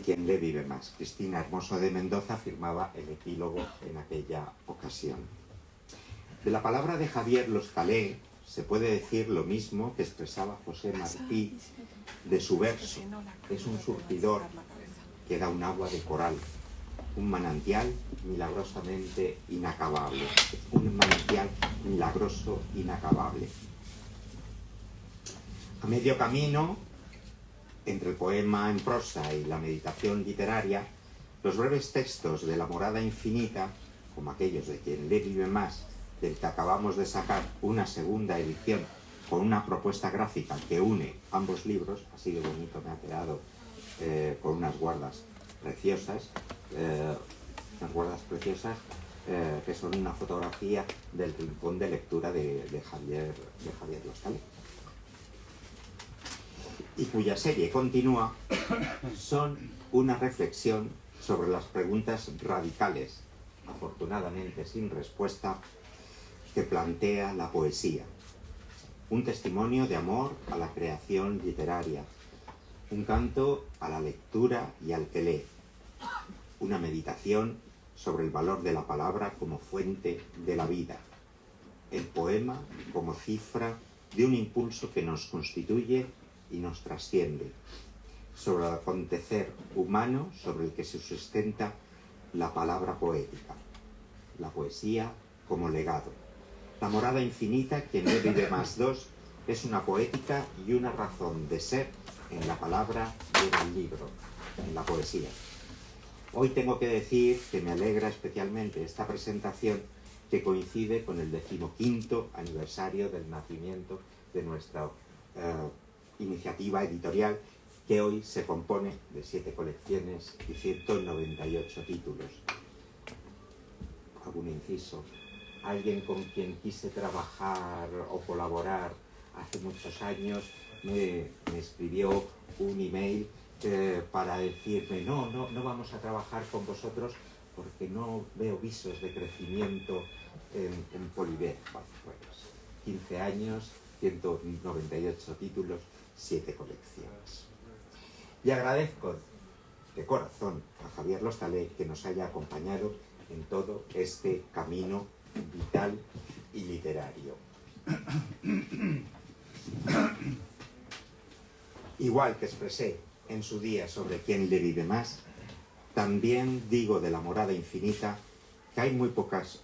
quien le vive más. Cristina Hermoso de Mendoza firmaba el epílogo en aquella ocasión. De la palabra de Javier Loscalé se puede decir lo mismo que expresaba José Martí de su verso. Es un surtidor que da un agua de coral, un manantial milagrosamente inacabable, un manantial milagroso inacabable. A medio camino, entre el poema en prosa y la meditación literaria, los breves textos de La morada infinita, como aquellos de Quien le vive más, del que acabamos de sacar una segunda edición con una propuesta gráfica que une ambos libros, así de bonito me ha quedado, con unas guardas preciosas, que son una fotografía del rincón de lectura de Javier Loscalé, y cuya serie continúa, son una reflexión sobre las preguntas radicales, afortunadamente sin respuesta, que plantea la poesía. Un testimonio de amor a la creación literaria, un canto a la lectura y al que lee, una meditación sobre el valor de la palabra como fuente de la vida, el poema como cifra de un impulso que nos constituye y nos trasciende, sobre el acontecer humano sobre el que se sustenta la palabra poética, la poesía como legado. La morada infinita, Quien le vive más 2, es una poética y una razón de ser en la palabra y en el libro, en la poesía. Hoy tengo que decir que me alegra especialmente esta presentación, que coincide con el 15º aniversario del nacimiento de nuestra iniciativa editorial, que hoy se compone de 7 colecciones y 198 títulos. ¿Algún inciso? Alguien con quien quise trabajar o colaborar hace muchos años me escribió un email para decirme no vamos a trabajar con vosotros porque no veo visos de crecimiento en Poliver. Bueno, pues 15 años, 198 títulos, 7 colecciones. Y agradezco de corazón a Javier Loscalé que nos haya acompañado en todo este camino vital y literario. Igual que expresé en su día sobre Quien le vive más, también digo de La morada infinita que muy pocas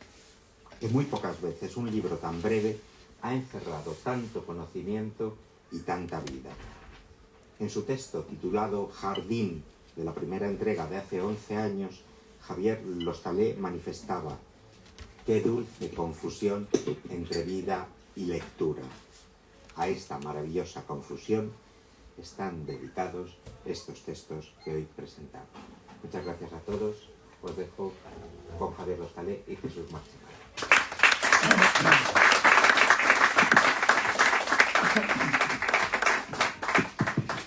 veces un libro tan breve ha encerrado tanto conocimiento y tanta vida. En su texto titulado Jardín, de la primera entrega de hace 11 años, Javier Loscalé manifestaba: qué dulce confusión entre vida y lectura. A esta maravillosa confusión están dedicados estos textos que hoy presentamos. Muchas gracias a todos. Os dejo con Javier Loscalé y Jesús Máxima.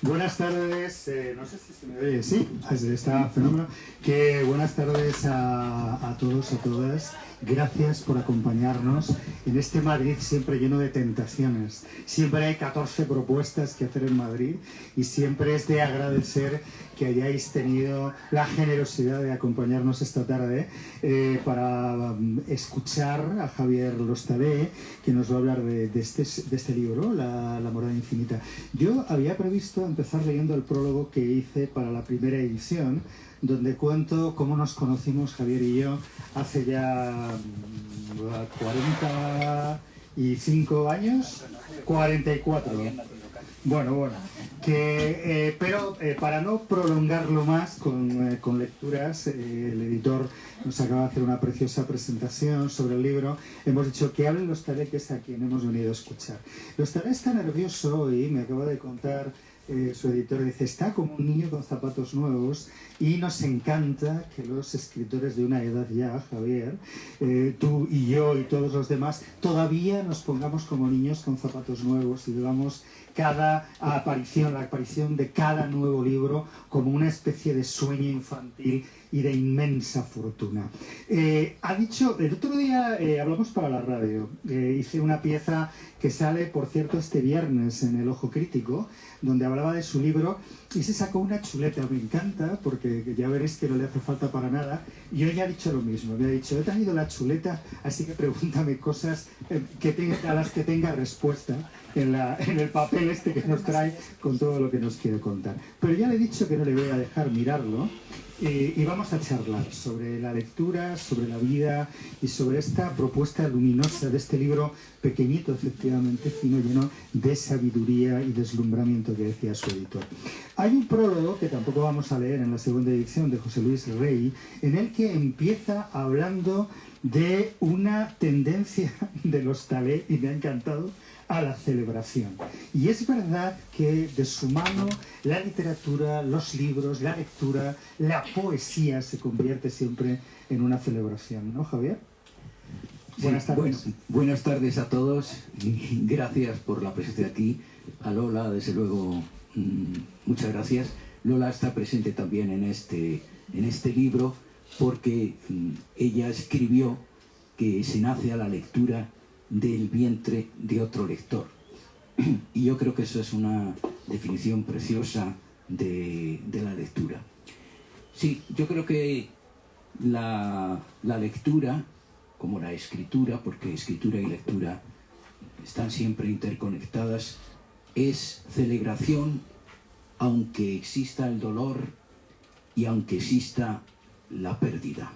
Buenas tardes, no sé si se me oye, sí, está fenómeno. Que buenas tardes a todos, a todas. Gracias por acompañarnos en este Madrid siempre lleno de tentaciones. Siempre hay 14 propuestas que hacer en Madrid y siempre es de agradecer que hayáis tenido la generosidad de acompañarnos esta tarde para escuchar a Javier Loscalé, que nos va a hablar de este libro, La morada infinita. Yo había previsto empezar leyendo el prólogo que hice para la primera edición, donde cuento cómo nos conocimos Javier y yo hace ya 45 años, 44. Bueno, pero para no prolongarlo más con lecturas, el editor nos acaba de hacer una preciosa presentación sobre el libro. Hemos dicho que hable Loscalé, que es a quien hemos venido a escuchar. Loscalé está nervioso hoy, me acaba de contar su editor, dice, está como un niño con zapatos nuevos, y nos encanta que los escritores de una edad ya, Javier, tú y yo y todos los demás, todavía nos pongamos como niños con zapatos nuevos y digamos cada aparición, la aparición de cada nuevo libro como una especie de sueño infantil y de inmensa fortuna. Ha dicho, el otro día hablamos para la radio, hice una pieza que sale, por cierto, este viernes en El Ojo Crítico, donde hablamos hablaba de su libro y se sacó una chuleta. Me encanta porque ya veréis que no le hace falta para nada. Y hoy ha dicho lo mismo, me ha dicho, he traído la chuleta, así que pregúntame cosas a las que tenga respuesta en el papel este que nos trae con todo lo que nos quiere contar. Pero ya le he dicho que no le voy a dejar mirarlo. Y vamos a charlar sobre la lectura, sobre la vida y sobre esta propuesta luminosa de este libro pequeñito, efectivamente, fino, lleno de sabiduría y deslumbramiento que decía su editor. Hay un prólogo que tampoco vamos a leer en la segunda edición de José Luis Rey, en el que empieza hablando de una tendencia del Hostalé, y me ha encantado, a la celebración. Y es verdad que de su mano la literatura, los libros, la lectura, la poesía se convierte siempre en una celebración, ¿no, Javier? Sí, buenas tardes. Buenas tardes a todos y gracias por la presencia aquí. A Lola, desde luego, muchas gracias. Lola está presente también en este libro porque ella escribió que se nace a la lectura del vientre de otro lector. Y yo creo que eso es una definición preciosa de la lectura. Sí, yo creo que la lectura, como la escritura, porque escritura y lectura están siempre interconectadas, es celebración aunque exista el dolor y aunque exista la pérdida.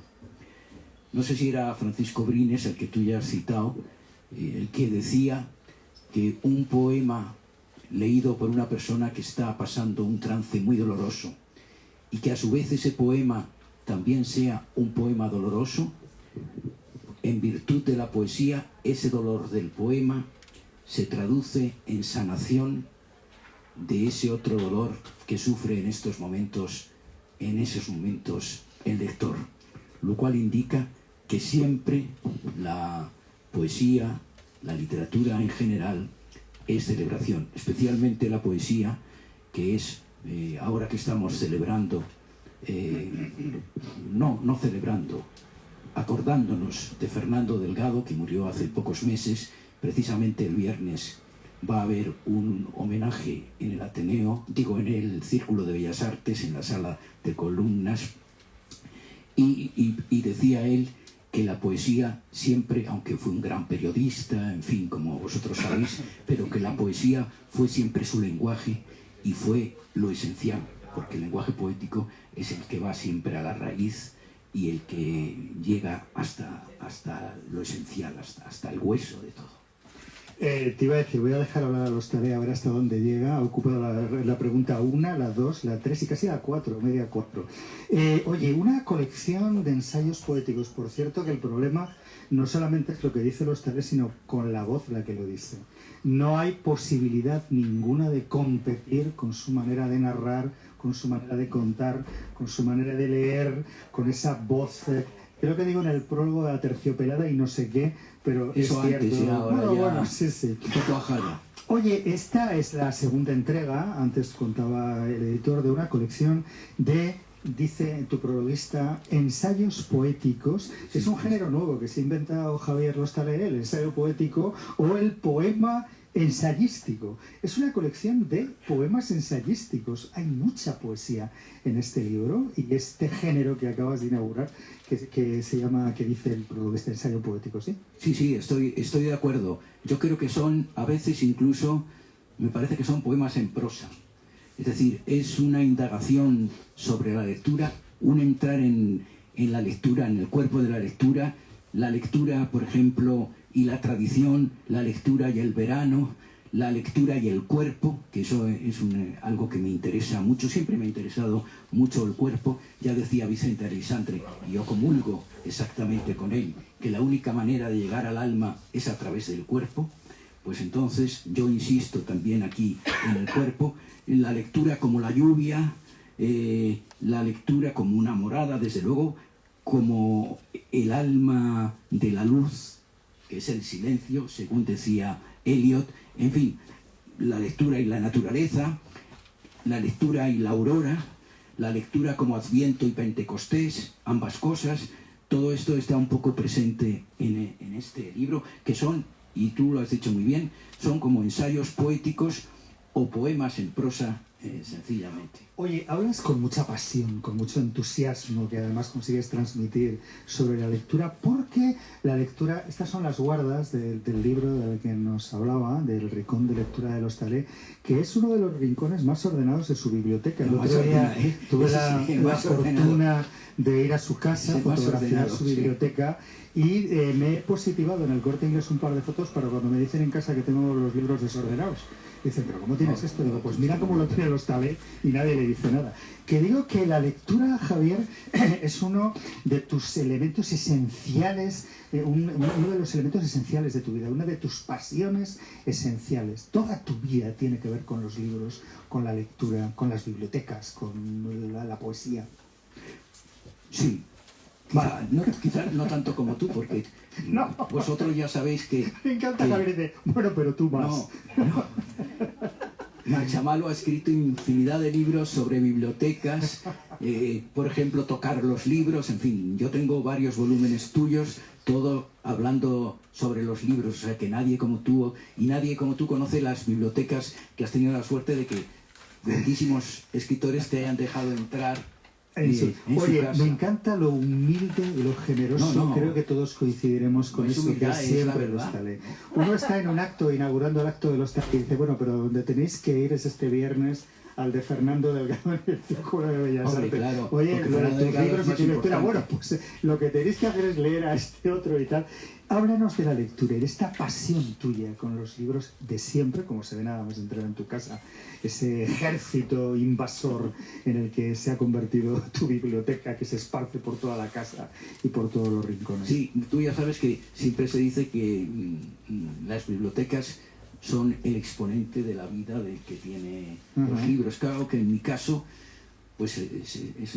No sé si era Francisco Brines, el que tú ya has citado, el que decía que un poema leído por una persona que está pasando un trance muy doloroso y que a su vez ese poema también sea un poema doloroso, en virtud de la poesía, ese dolor del poema se traduce en sanación de ese otro dolor que sufre en esos momentos el lector, lo cual indica que siempre la poesía, la literatura en general, es celebración, especialmente la poesía, que es, ahora que estamos celebrando, no celebrando, acordándonos de Fernando Delgado, que murió hace pocos meses. Precisamente el viernes va a haber un homenaje en el Ateneo, en el Círculo de Bellas Artes, en la sala de columnas, y decía él que la poesía siempre, aunque fue un gran periodista, en fin, como vosotros sabéis, pero que la poesía fue siempre su lenguaje y fue lo esencial, porque el lenguaje poético es el que va siempre a la raíz y el que llega hasta lo esencial, hasta el hueso de todo. Te iba a decir, voy a dejar hablar a los tareas a ver hasta dónde llega. Ha ocupado la pregunta 1, la 2, la 3 y casi la 4, media 4. Oye, una colección de ensayos poéticos. Por cierto, que el problema no solamente es lo que dice los tareas, sino con la voz la que lo dice. No hay posibilidad ninguna de competir con su manera de narrar, con su manera de contar, con su manera de leer, con esa voz. Creo que digo en el prólogo de la terciopelada y no sé qué, pero eso es cierto. Antes, y ahora bueno, sí. Un poco ajada. Oye, esta es la segunda entrega, antes contaba el editor, de una colección de, dice tu prologuista, ensayos poéticos. Sí, es un género nuevo que se ha inventado Javier Lostalé, el ensayo poético o el poema ensayístico. Es una colección de poemas ensayísticos. Hay mucha poesía en este libro y este género que acabas de inaugurar, que se llama, que dice el prologuista, ensayo poético, ¿sí? Sí, estoy de acuerdo. Yo creo que son, a veces incluso, me parece que son poemas en prosa. Es decir, es una indagación sobre la lectura, un entrar en la lectura, en el cuerpo de la lectura, por ejemplo, y la tradición, la lectura y el verano, la lectura y el cuerpo, que eso es algo que me interesa mucho, siempre me ha interesado mucho el cuerpo. Ya decía Vicente Aleixandre, y yo comulgo exactamente con él, que la única manera de llegar al alma es a través del cuerpo. Pues entonces yo insisto también aquí en el cuerpo, en la lectura como la lluvia, la lectura como una morada, desde luego, como el alma de la luz, que es el silencio, según decía Eliot. En fin, la lectura y la naturaleza, la lectura y la aurora, la lectura como Adviento y Pentecostés, ambas cosas, todo esto está un poco presente en este libro, que son, y tú lo has dicho muy bien, son como ensayos poéticos o poemas en prosa, sencillamente. Oye, hablas con mucha pasión, con mucho entusiasmo, que además consigues transmitir sobre la lectura, porque la lectura, estas son las guardas del libro del que nos hablaba, del Rincón de Lectura del Hostaler, que es uno de los rincones más ordenados de su biblioteca. El otro día tuve la fortuna de ir a su casa, fotografiar su biblioteca, y me he positivado en el Corte Inglés un par de fotos para cuando me dicen en casa que tengo los libros desordenados. Dicen, ¿pero cómo tienes esto? Digo, pues mira cómo lo tiene el Hostaler, y nadie le dice nada. Que digo que la lectura, Javier, es uno de tus elementos esenciales, uno de los elementos esenciales de tu vida, una de tus pasiones esenciales. Toda tu vida tiene que ver con los libros, con la lectura, con las bibliotecas, con la poesía. Sí. Quizás no tanto como tú, porque no. Vosotros ya sabéis que... Me encanta Javier, dice, bueno, pero tú más. No. Marchamalo ha escrito infinidad de libros sobre bibliotecas, por ejemplo, tocar los libros, en fin, yo tengo varios volúmenes tuyos, todo hablando sobre los libros, o sea que nadie como tú conoce las bibliotecas, que has tenido la suerte de que grandísimos escritores te hayan dejado entrar. Oye, me encanta lo humilde y lo generoso. Creo que todos coincidiremos con eso, que siempre el Hostaler. Uno está en un acto, inaugurando el acto del Hostaler, y dice, bueno, pero donde tenéis que ir es este viernes al de Fernando Delgado en el Círculo de Bellas Artes. Claro, oye, tus libros y tu lectura, bueno, pues lo que tenéis que hacer es leer a este otro y tal. Háblanos de la lectura y de esta pasión tuya con los libros de siempre, como se ve nada más entrar en tu casa, ese ejército invasor en el que se ha convertido tu biblioteca, que se esparce por toda la casa y por todos los rincones. Sí, tú ya sabes que siempre se dice que las bibliotecas son el exponente de la vida del que tiene los libros. Claro que en mi caso, pues es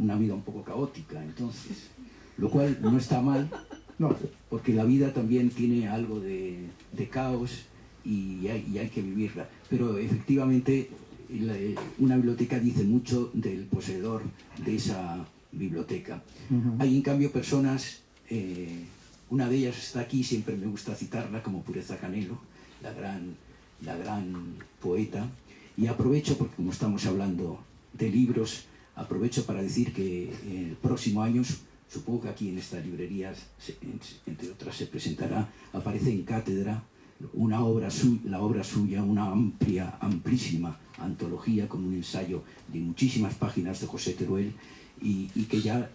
una vida un poco caótica, entonces, lo cual no está mal. No. Porque la vida también tiene algo de caos y hay que vivirla. Pero efectivamente una biblioteca dice mucho del poseedor de esa biblioteca. Hay en cambio personas, una de ellas está aquí, siempre me gusta citarla, como Pureza Canelo, la gran poeta. Y aprovecho, porque como estamos hablando de libros, aprovecho para decir que el próximo año, supongo que aquí en esta librería, entre otras, se presentará, aparece en Cátedra, la obra suya, una amplísima antología con un ensayo de muchísimas páginas de José Teruel, y que ya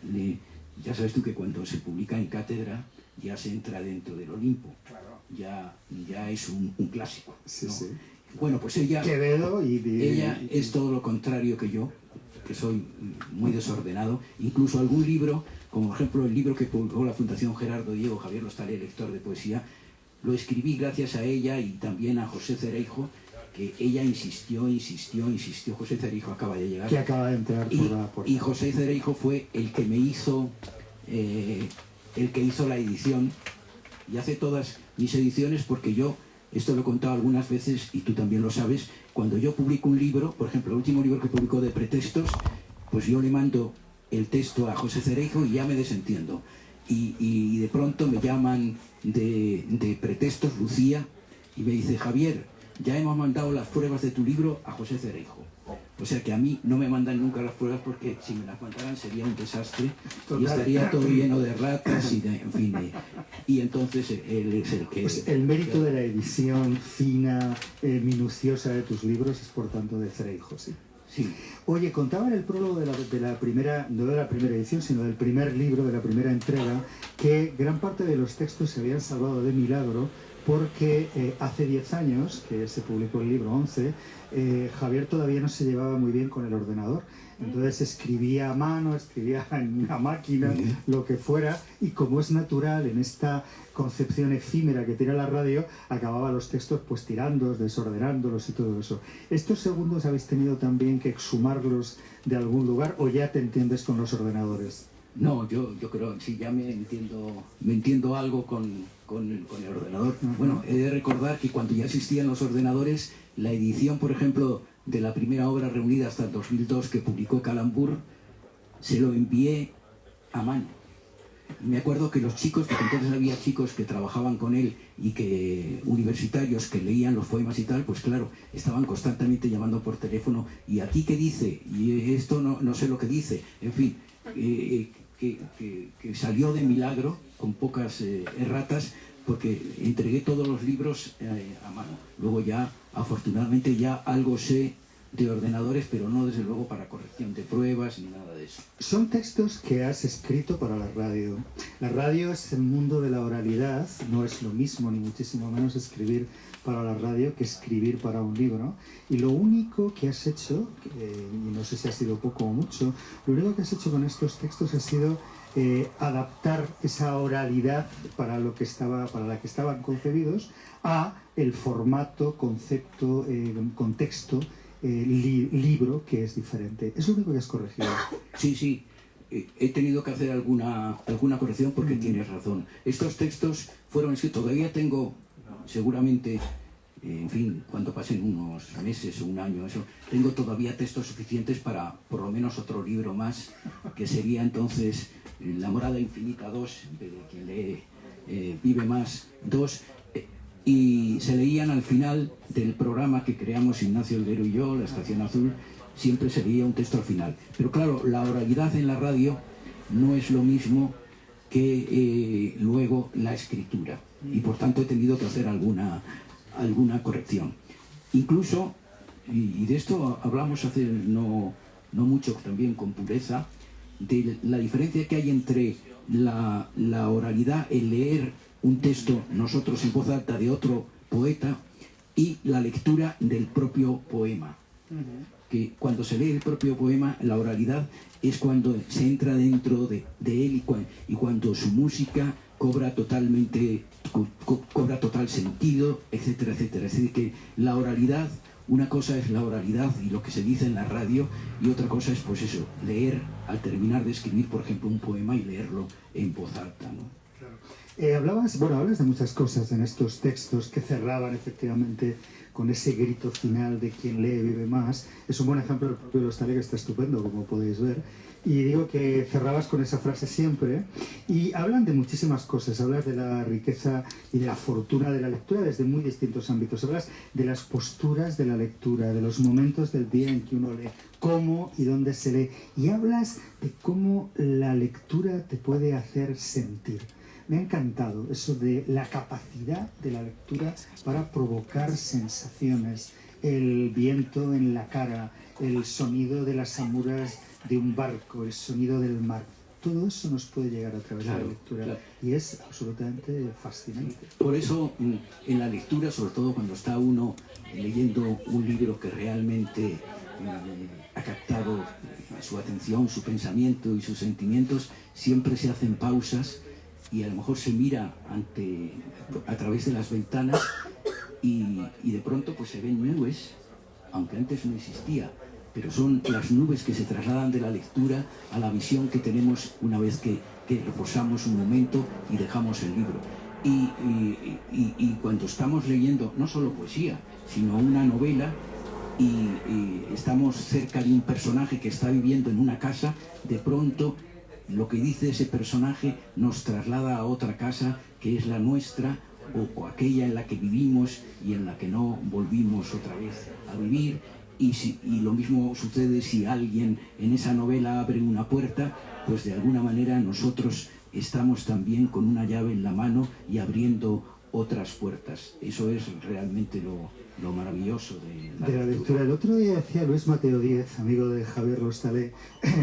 sabes tú que cuando se publica en Cátedra ya se entra dentro del Olimpo. Claro. Ya es un clásico, sí, ¿no? Sí. Bueno, pues ella es todo lo contrario que yo, que soy muy desordenado. Incluso algún libro, como por ejemplo el libro que publicó la Fundación Gerardo Diego Javier Hostaler, lector de poesía, lo escribí gracias a ella y también a José Cereijo, que ella insistió. José Cereijo acaba de llegar. Que acaba de entrar por la puerta. Y José Cereijo fue el que me hizo, el que hizo la edición, y hace todas mis ediciones, porque yo, esto lo he contado algunas veces y tú también lo sabes, cuando yo publico un libro, por ejemplo, el último libro que publicó de pretextos, pues yo le mando el texto a José Cereijo y ya me desentiendo. Y de pronto me llaman de pretextos, Lucía, y me dice, Javier, ya hemos mandado las pruebas de tu libro a José Cereijo. O sea que a mí no me mandan nunca las pruebas, porque si me las mandaran sería un desastre. Total. Y estaría todo lleno de ratas en fin. Y entonces él es el que... Pues el mérito de la edición fina, minuciosa de tus libros es por tanto de Cereijo, sí. Sí. Oye, contaba en el prólogo de la primera, no de la primera edición, sino del primer libro, de la primera entrega, que gran parte de los textos se habían salvado de milagro, porque hace 10 años que se publicó el libro, 11, Javier todavía no se llevaba muy bien con el ordenador. Entonces escribía a mano, escribía en una máquina, lo que fuera, y como es natural en esta concepción efímera que tiene la radio, acababa los textos pues tirándolos, desordenándolos y todo eso. ¿Estos segundos habéis tenido también que exhumarlos de algún lugar o ya te entiendes con los ordenadores? No, yo creo, sí, ya me entiendo algo con el ordenador. Bueno, he de recordar que cuando ya existían los ordenadores, la edición, por ejemplo, de la primera obra reunida hasta el 2002 que publicó Calambur, se lo envié a mano. me acuerdo que los chicos, porque entonces había chicos que trabajaban con él y que universitarios que leían los poemas y tal, pues claro, estaban constantemente llamando por teléfono, ¿y aquí qué dice? Y esto no sé lo que dice. En fin, que salió de milagro, con pocas erratas, porque entregué todos los libros a mano. Luego ya, afortunadamente, ya algo sé de ordenadores, pero no desde luego para corrección de pruebas ni nada de eso. Son textos que has escrito para la radio. La radio es el mundo de la oralidad, no es lo mismo ni muchísimo menos escribir para la radio que escribir para un libro. Y lo único que has hecho, y no sé si ha sido poco o mucho, lo único que has hecho con estos textos ha sido adaptar esa oralidad para la que estaban concebidos a el formato, concepto, contexto, libro, que es diferente. Es lo único que has corregido. Sí, he tenido que hacer alguna corrección porque tienes razón. Estos textos fueron escritos, todavía tengo, seguramente, en fin, cuando pasen unos meses o un año, eso, tengo todavía textos suficientes para por lo menos otro libro más, que sería entonces La morada infinita 2, de quien lee Vive Más 2, y se leían al final del programa que creamos Ignacio Elguero y yo, La Estación Azul, siempre se leía un texto al final. Pero claro, la oralidad en la radio no es lo mismo que luego la escritura, y por tanto he tenido que hacer alguna corrección. Incluso, y de esto hablamos hace no mucho también con Pureza, de la diferencia que hay entre la oralidad, el leer un texto nosotros en voz alta de otro poeta, y la lectura del propio poema. Que cuando se lee el propio poema, la oralidad es cuando se entra dentro de él y cuando su música cobra total sentido, etcétera, etcétera. Es decir, que la oralidad, una cosa es la oralidad y lo que se dice en la radio, y otra cosa es, pues eso, leer al terminar de escribir, por ejemplo, un poema y leerlo en voz alta, ¿no? Claro. Hablas de muchas cosas en estos textos que cerraban efectivamente con ese grito final de quien lee vive más. Es un buen ejemplo del propio Lostalé, que está estupendo, como podéis ver. Y digo que cerrabas con esa frase siempre. Y hablan de muchísimas cosas. Hablas de la riqueza y de la fortuna de la lectura desde muy distintos ámbitos. Hablas de las posturas de la lectura, de los momentos del día en que uno lee, cómo y dónde se lee. Y hablas de cómo la lectura te puede hacer sentir. Me ha encantado eso de la capacidad de la lectura para provocar sensaciones. El viento en la cara, el sonido de las amuras de un barco, el sonido del mar. Todo eso nos puede llegar a través de la lectura. Claro. Y es absolutamente fascinante. Por eso, en la lectura, sobre todo cuando está uno leyendo un libro que realmente ha captado su atención, su pensamiento y sus sentimientos, siempre se hacen pausas y a lo mejor se mira a través de las ventanas y de pronto pues se ven nubes, aunque antes no existía, pero son las nubes que se trasladan de la lectura a la visión que tenemos una vez que reposamos un momento y dejamos el libro. Y cuando estamos leyendo no solo poesía, sino una novela, y estamos cerca de un personaje que está viviendo en una casa, de pronto lo que dice ese personaje nos traslada a otra casa que es la nuestra, o aquella en la que vivimos y en la que no volvimos otra vez a vivir. Y lo mismo sucede si alguien en esa novela abre una puerta, pues de alguna manera nosotros estamos también con una llave en la mano y abriendo otras puertas. Eso es realmente lo maravilloso de la lectura. El otro día decía Luis Mateo Díez, amigo de Javier Lostalé,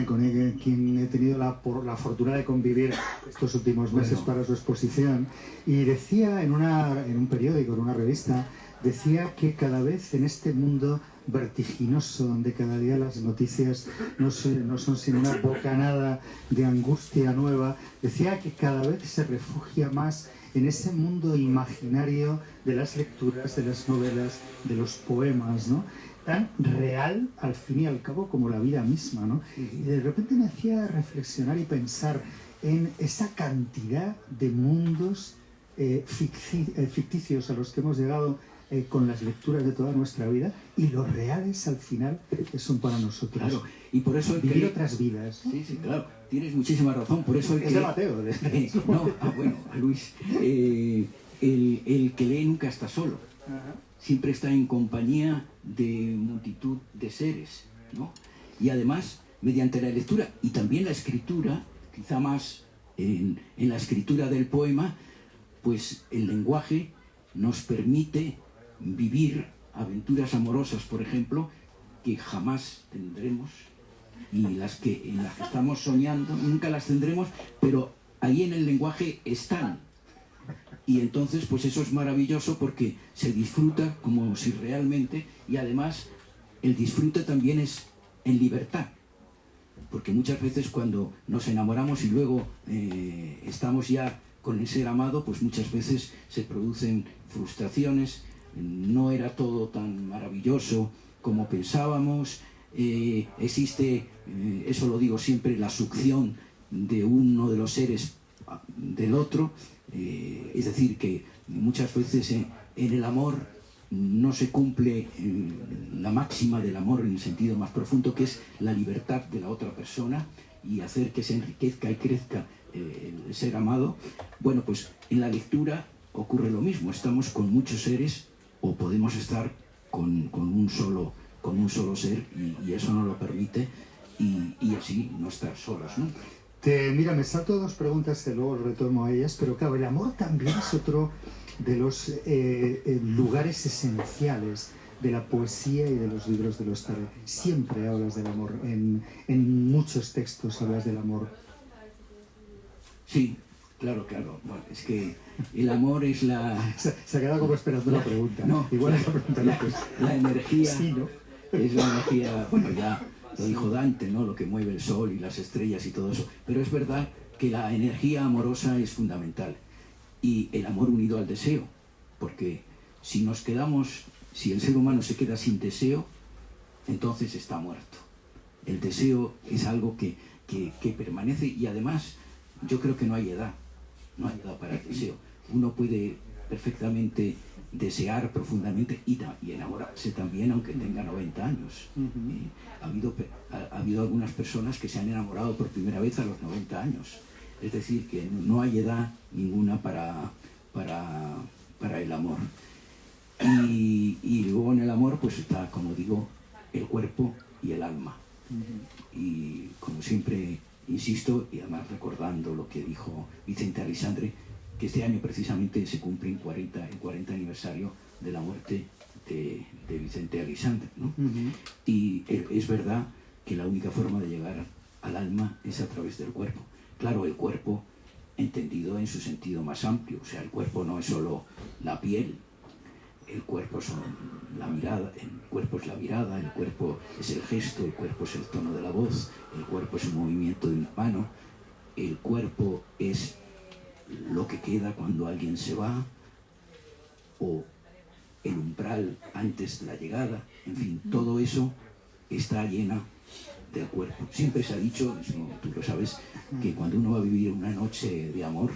con quien he tenido la fortuna de convivir estos últimos meses para su exposición, y decía en un periódico, en una revista, decía que cada vez en este mundo vertiginoso, donde cada día las noticias no son sino una bocanada de angustia nueva, decía que cada vez se refugia más en ese mundo imaginario de las lecturas, de las novelas, de los poemas, ¿no? Tan real, al fin y al cabo, como la vida misma, ¿no? Y de repente me hacía reflexionar y pensar en esa cantidad de mundos ficticios a los que hemos llegado con las lecturas de toda nuestra vida, y los reales al final son para nosotros. Claro, y por eso vivir otras vidas. Sí, sí, claro, tienes muchísima razón. Por eso es de Mateo. No, bueno, Luis, el que lee nunca está solo. Ajá. Siempre está en compañía de multitud de seres, ¿no? Y además, mediante la lectura y también la escritura, quizá más en la escritura del poema, pues el lenguaje nos permite vivir aventuras amorosas, por ejemplo, que jamás tendremos, y en las que estamos soñando, nunca las tendremos, pero ahí en el lenguaje están. Y entonces, pues eso es maravilloso porque se disfruta como si realmente, y además el disfrute también es en libertad. Porque muchas veces cuando nos enamoramos y luego estamos ya con el ser amado, pues muchas veces se producen frustraciones, no era todo tan maravilloso como pensábamos, existe, eso lo digo siempre, la succión de uno de los seres del otro, es decir, que muchas veces en el amor no se cumple la máxima del amor en el sentido más profundo, que es la libertad de la otra persona y hacer que se enriquezca y crezca el ser amado. Bueno, pues en la lectura ocurre lo mismo, estamos con muchos seres o podemos estar con un solo ser y eso nos lo permite y así no estar solos, ¿no? Mira, me salto dos preguntas que luego retomo a ellas, pero claro, el amor también es otro de los lugares esenciales de la poesía y de los libros de Lostalé. Siempre hablas del amor, en muchos textos hablas del amor. Sí, claro. Bueno, es que el amor es la... Se ha quedado como esperando la pregunta. No, igual es la pregunta. La energía, sí, ¿no? Es la energía, bueno, ya lo dijo Dante, ¿no? Lo que mueve el sol y las estrellas y todo eso. Pero es verdad que la energía amorosa es fundamental. Y el amor unido al deseo. Porque si el ser humano se queda sin deseo, entonces está muerto. El deseo es algo que permanece y además yo creo que no hay edad para el deseo. Uno puede perfectamente desear profundamente y enamorarse también aunque tenga 90 años. Ha habido algunas personas que se han enamorado por primera vez a los 90 años. Es decir, que no hay edad ninguna para el amor. Y luego en el amor pues está, como digo, el cuerpo y el alma. Y como siempre insisto, y además recordando lo que dijo Vicente Aleixandre, que este año precisamente se cumple el 40 aniversario de la muerte de Vicente Aleixandre, ¿no? Y es verdad que la única forma de llegar al alma es a través del cuerpo. Claro, el cuerpo entendido en su sentido más amplio, o sea, el cuerpo no es solo la piel, el cuerpo son la mirada, el cuerpo es la mirada, el cuerpo es el gesto, el cuerpo es el tono de la voz, el cuerpo es el movimiento de una mano, el cuerpo es lo que queda cuando alguien se va, o el umbral antes de la llegada, en fin, todo eso está llena del cuerpo. Siempre se ha dicho, tú lo sabes, que cuando uno va a vivir una noche de amor,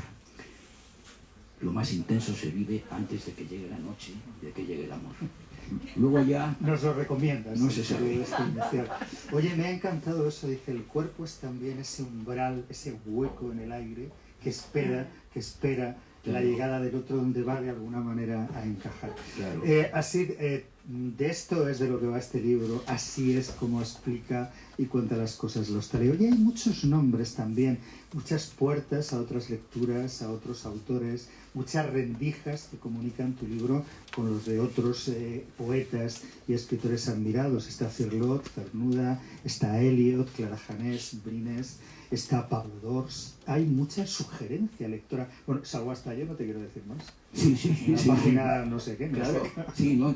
lo más intenso se vive antes de que llegue la noche, de que llegue el amor. Luego ya... Nos lo recomiendas. No se sabe. Oye, me ha encantado eso, dice, el cuerpo es también ese umbral, ese hueco en el aire que espera la llegada del otro donde va de alguna manera a encajar. Claro. Así, de esto es de lo que va este libro, así es como explica y cuenta las cosas Lostalé. Oye, hay muchos nombres también, muchas puertas a otras lecturas, a otros autores, muchas rendijas que comunican tu libro con los de otros poetas y escritores admirados. Está Cirlot, Cernuda, está Eliot, Clara Janés, Brines, está Pablo Dors. Hay mucha sugerencia lectora. Bueno, salvo hasta yo no te quiero decir más. Sí. La página no sé qué. No claro, sé. sí, ¿no?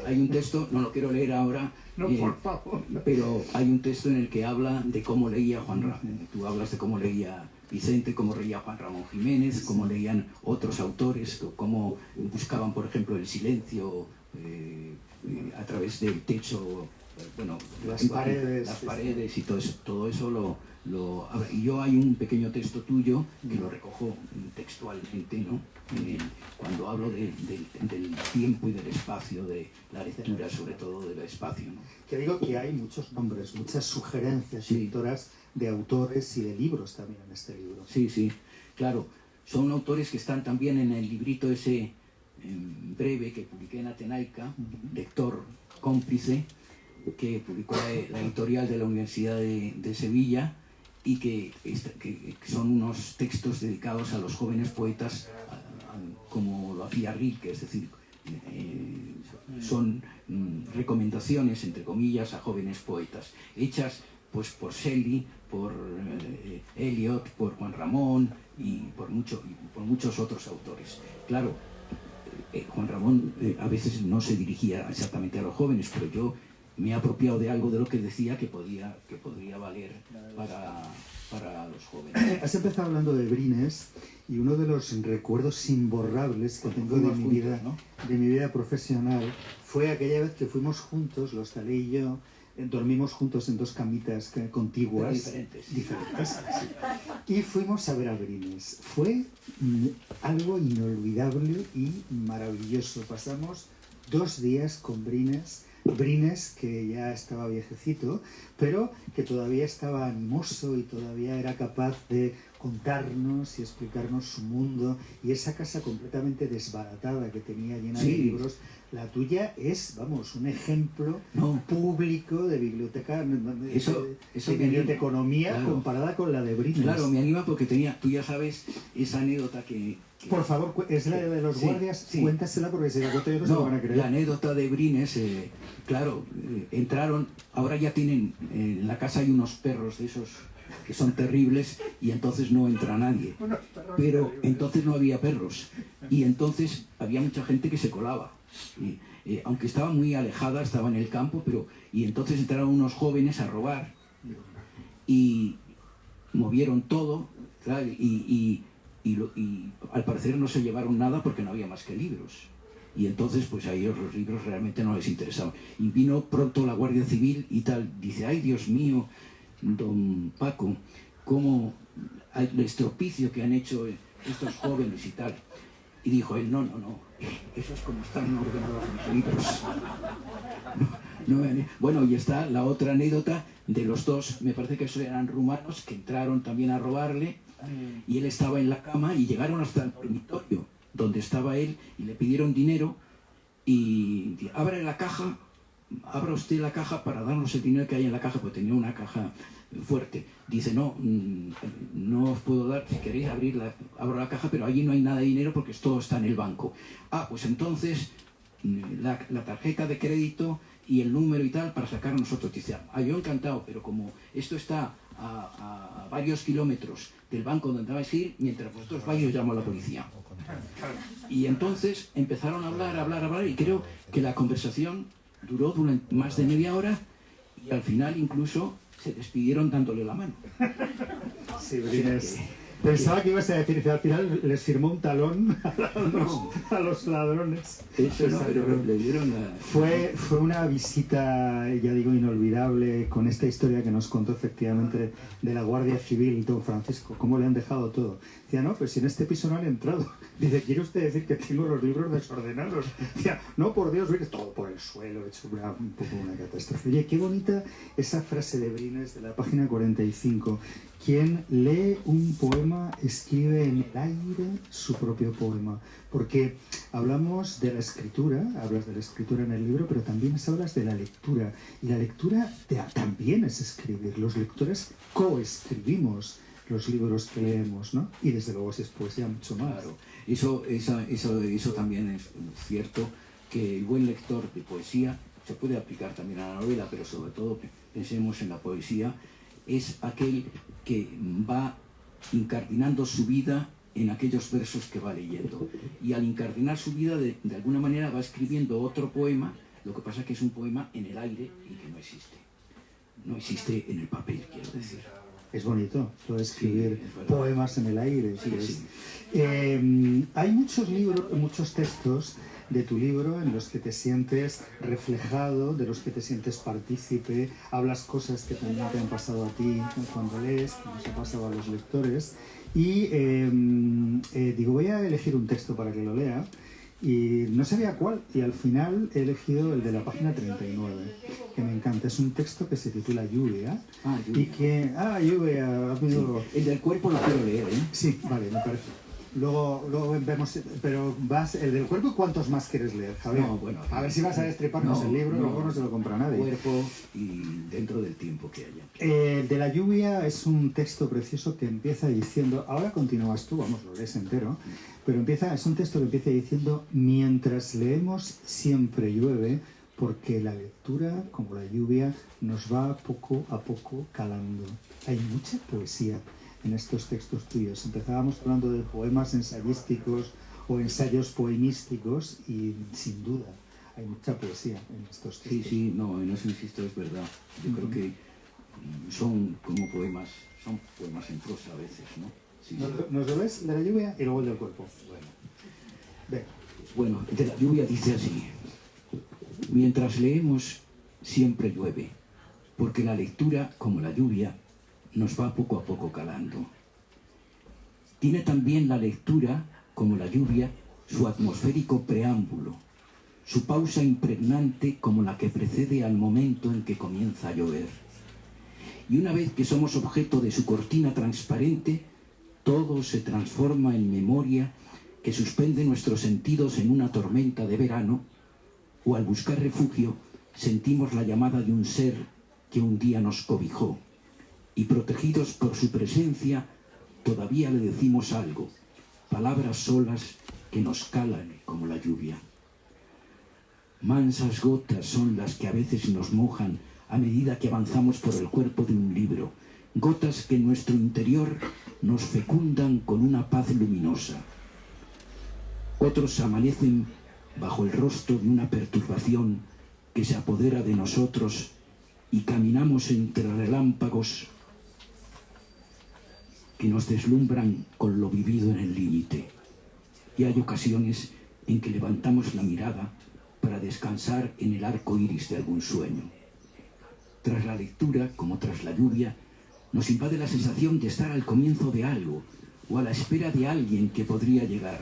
Hay un texto, no lo quiero leer ahora, No, por favor. pero hay un texto en el que habla de cómo leía Juan Ramón. Tú hablas de cómo leía Vicente, cómo leía Juan Ramón Jiménez, cómo leían otros autores, cómo buscaban, por ejemplo, el silencio a través del techo, bueno, las paredes y todo eso Y yo hay un pequeño texto tuyo que lo recojo textualmente, ¿no? Cuando hablo del tiempo y del espacio, de la lectura, sobre todo del espacio, ¿no? Que digo que hay muchos nombres, muchas sugerencias Sí. lectoras de autores y de libros también en este libro. Sí, sí, claro. Son autores que están también en el librito ese breve que publiqué en Atenaica, Lector Cómplice, que publicó la editorial de la Universidad de Sevilla, y que son unos textos dedicados a los jóvenes poetas, como lo hacía Rilke, es decir, son recomendaciones, entre comillas, a jóvenes poetas, hechas pues por Shelley, por Eliot, por Juan Ramón y por muchos otros autores. Claro, Juan Ramón a veces no se dirigía exactamente a los jóvenes, pero yo me he apropiado de algo de lo que decía que podría valer para los jóvenes. Has empezado hablando de Brines, y uno de los recuerdos imborrables que tengo de mi vida, ¿no? de mi vida profesional fue aquella vez que fuimos juntos, los Talé y yo, dormimos juntos en dos camitas contiguas, diferentes, sí. Y fuimos a ver a Brines. Fue algo inolvidable y maravilloso. Pasamos 2 días con Brines, que ya estaba viejecito, pero que todavía estaba animoso y todavía era capaz de contarnos y explicarnos su mundo, y esa casa completamente desbaratada que tenía, llena de libros. La tuya es, vamos, un ejemplo público de biblioteca, de biblioteconomía, claro, comparada con la de Brines. Claro, me anima porque tú ya sabes esa anécdota que... Por favor, es la de los guardias, sí. Cuéntasela, porque si la cuento yo no se lo van a creer. La anécdota de Brines, claro, entraron, ahora ya tienen, en la casa hay unos perros de esos que son terribles, y entonces no entra nadie. Pero entonces no había perros, y entonces había mucha gente que se colaba. Aunque estaba muy alejada, estaba en el campo, y entonces entraron unos jóvenes a robar y movieron todo, ¿sabes? Y al parecer no se llevaron nada porque no había más que libros. Y entonces pues a ellos los libros realmente no les interesaban. Y vino pronto la Guardia Civil y tal, dice: ay, Dios mío, don Paco, cómo el estropicio que han hecho estos jóvenes y tal. Y dijo él: no, eso es como están ordenados los libros. Bueno, y está la otra anécdota de los dos, me parece que eran rumanos, que entraron también a robarle, y él estaba en la cama, y llegaron hasta el dormitorio donde estaba él, y le pidieron dinero, y abra usted la caja para darnos el dinero que hay en la caja, porque tenía una caja fuerte. Dice: no os puedo dar, si queréis abro la caja, pero allí no hay nada de dinero porque todo está en el banco. Pues entonces la tarjeta de crédito y el número y tal para sacar nosotros. Dice: yo encantado, pero como esto está a varios kilómetros del banco donde vais a ir, mientras vosotros vais, yo llamo a la policía. Y entonces empezaron a hablar, y creo que la conversación duró durante más de media hora, y al final incluso se despidieron dándole la mano. Sí, Brines. Pensaba que ibas a decir que al final les firmó un talón a los ladrones. Eso no, pero le dieron la... Fue una visita, ya digo, inolvidable, con esta historia que nos contó efectivamente de la Guardia Civil, don Francisco, cómo le han dejado todo. Decía: no, pues si en este piso no han entrado. Dice: ¿quiere usted decir que tengo los libros desordenados? Decía: no, por Dios, mire, todo por el suelo, hecho un poco una catástrofe. Oye, qué bonita esa frase de Brines de la página 45. Quien lee un poema escribe en el aire su propio poema. Porque hablamos de la escritura, hablas de la escritura en el libro, pero también hablas de la lectura. Y la lectura también es escribir. Los lectores coescribimos los libros que leemos, ¿no? Y desde luego si es poesía, mucho más. Claro, eso también es cierto, que el buen lector de poesía se puede aplicar también a la novela, pero sobre todo pensemos en la poesía, es aquel que va incardinando su vida en aquellos versos que va leyendo, y al incardinar su vida de alguna manera va escribiendo otro poema. Lo que pasa es que es un poema en el aire y que no existe en el papel, quiero decir. Es bonito, todo escribir poemas en el aire. Sí. Hay muchos libros, muchos textos de tu libro en los que te sientes reflejado, de los que te sientes partícipe, hablas cosas que también te han pasado a ti cuando lees, que nos ha pasado a los lectores. Y digo, voy a elegir un texto para que lo lea. Y no sabía cuál, y al final he elegido el de la página 39, que me encanta. Es un texto que se titula Lluvia. Lluvia. Y que... Lluvia, amigo. Sí. El del cuerpo lo quiero leer, ¿eh? Sí, vale, me parece. Luego vemos, pero vas, el del cuerpo, ¿cuántos más quieres leer, Javier? No, bueno, a ver si vas a destriparnos el libro, luego no se lo compra nadie. Cuerpo y dentro del tiempo que haya. El de la lluvia es un texto precioso que empieza diciendo, ahora continúas tú, vamos, lo lees entero, pero es un texto que empieza diciendo, mientras leemos siempre llueve, porque la lectura, como la lluvia, nos va poco a poco calando. Hay mucha poesía en estos textos tuyos. Empezábamos hablando de poemas ensayísticos o ensayos poemísticos y sin duda hay mucha poesía en estos textos. Sí, no, en eso insisto, es verdad. Yo creo que son como poemas, son poemas en prosa a veces, ¿no? Sí. ¿Nos lo ves de la lluvia y luego el del cuerpo? Bueno, de la lluvia dice así: mientras leemos siempre llueve, porque la lectura, como la lluvia, nos va poco a poco calando. Tiene también la lectura, como la lluvia, su atmosférico preámbulo, su pausa impregnante como la que precede al momento en que comienza a llover. Y una vez que somos objeto de su cortina transparente, todo se transforma en memoria que suspende nuestros sentidos en una tormenta de verano, o al buscar refugio sentimos la llamada de un ser que un día nos cobijó, y protegidos por su presencia todavía le decimos algo, palabras solas que nos calan como la lluvia. Mansas gotas son las que a veces nos mojan a medida que avanzamos por el cuerpo de un libro, gotas que en nuestro interior nos fecundan con una paz luminosa. Otros amanecen bajo el rostro de una perturbación que se apodera de nosotros y caminamos entre relámpagos que nos deslumbran con lo vivido en el límite. Y hay ocasiones en que levantamos la mirada para descansar en el arco iris de algún sueño. Tras la lectura, como tras la lluvia, nos invade la sensación de estar al comienzo de algo o a la espera de alguien que podría llegar.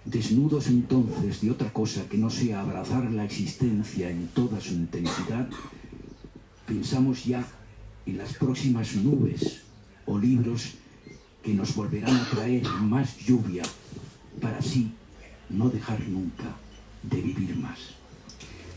Desnudos entonces de otra cosa que no sea abrazar la existencia en toda su intensidad, pensamos ya en las próximas nubes o libros que nos volverán a traer más lluvia para así no dejar nunca de vivir más.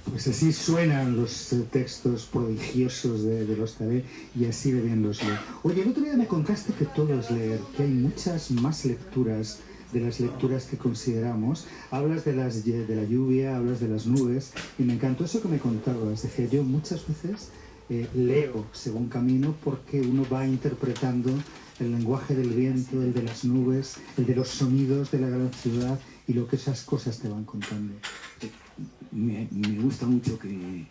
Pues así suenan los textos prodigiosos de los Tabé y así de bien los leo. Oye, el otro día me contaste que todo es leer, que hay muchas más lecturas de las lecturas que consideramos. Hablas de la lluvia, hablas de las nubes y me encantó eso que me contabas. Decía, yo muchas veces leo según camino porque uno va interpretando el lenguaje del viento, el de las nubes, el de los sonidos de la gran ciudad y lo que esas cosas te van contando. Me gusta mucho que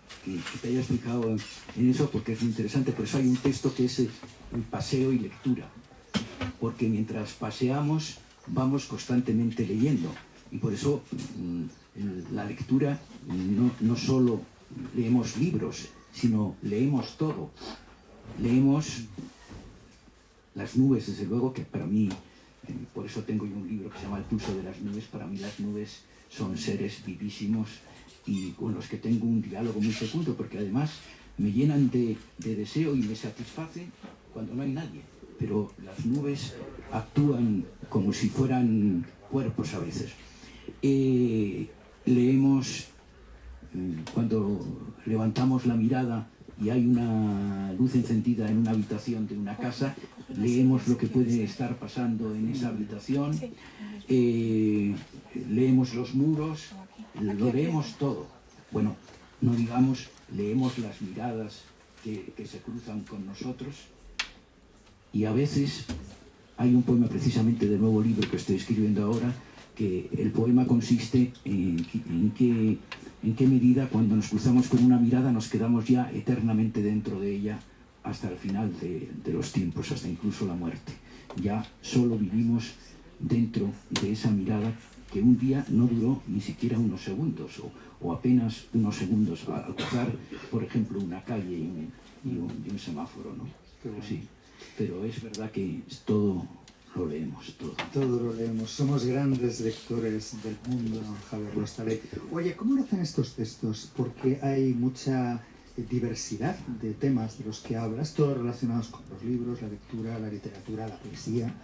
te hayas fijado en eso porque es muy interesante. Por eso hay un texto que es el paseo y lectura, porque mientras paseamos vamos constantemente leyendo y por eso la lectura no solo leemos libros, sino leemos todo. Leemos las nubes, desde luego, que para mí, por eso tengo yo un libro que se llama El pulso de las nubes. Para mí las nubes son seres vivísimos y con los que tengo un diálogo muy fecundo, porque además me llenan de deseo y me satisfacen cuando no hay nadie. Pero las nubes actúan como si fueran cuerpos a veces. Leemos, cuando levantamos la mirada y hay una luz encendida en una habitación de una casa, leemos lo que puede estar pasando en esa habitación, leemos los muros, lo leemos todo. Bueno, no digamos, leemos las miradas que se cruzan con nosotros. Y a veces hay un poema precisamente del nuevo libro que estoy escribiendo ahora, que el poema consiste en qué medida cuando nos cruzamos con una mirada nos quedamos ya eternamente dentro de ella hasta el final de los tiempos, hasta incluso la muerte. Ya solo vivimos dentro de esa mirada que un día no duró ni siquiera unos segundos, o apenas unos segundos al cruzar, por ejemplo, una calle y un semáforo, ¿no? Pero sí, pero es verdad que todo lo leemos, todo. Todo lo leemos. Somos grandes lectores del mundo, Javier Rostalé. Oye, ¿cómo lo hacen estos textos? Porque hay mucha diversidad de temas de los que hablas, todos relacionados con los libros, la lectura, la literatura, la poesía,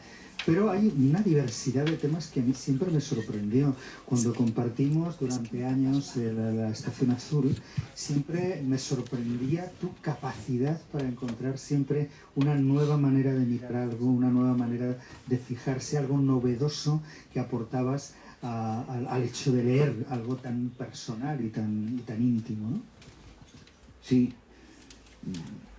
pero hay una diversidad de temas que a mí siempre me sorprendió. Cuando compartimos durante años la Estación Azul, siempre me sorprendía tu capacidad para encontrar siempre una nueva manera de mirar algo, una nueva manera de fijarse, algo novedoso que aportabas al hecho de leer algo tan personal y tan íntimo, ¿no? Sí,